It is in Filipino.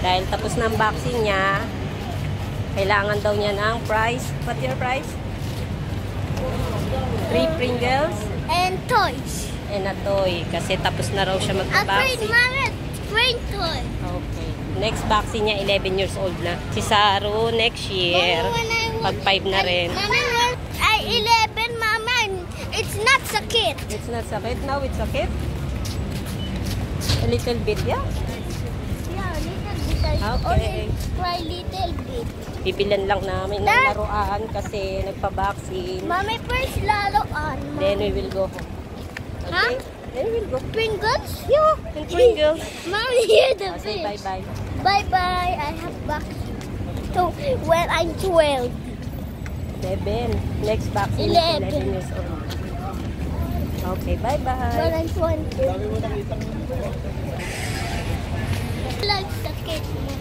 Dahil tapos na ang vaccine niya, kailangan daw niya ng price. What's your price? 3 Pringles. And toys. And a toy. Kasi tapos na raw siya magpa-vaccine. Green toy. Okay. Next vaccine niya, 11 years old na. Si Saru, next year. Pag 5 na rin. Mama, I 11, Mama. It's not sakit. It's not sakit now, it's sakit. A little bit, yeah? Yeah, little bit. Okay. Cry little bit. Bibilan lang namin ng laruan kasi nagpa-vaccine. Mommy, first laruan. Then we will go home. Okay? Then we will go. Pringles? Yeah, and Pringles. Mommy, here the Say fish. bye-bye. Bye-bye. I have vaccine. So, when I'm 12. 11. Next vaccine is 11 years old. Okay, When bye-bye. I'm 20. Like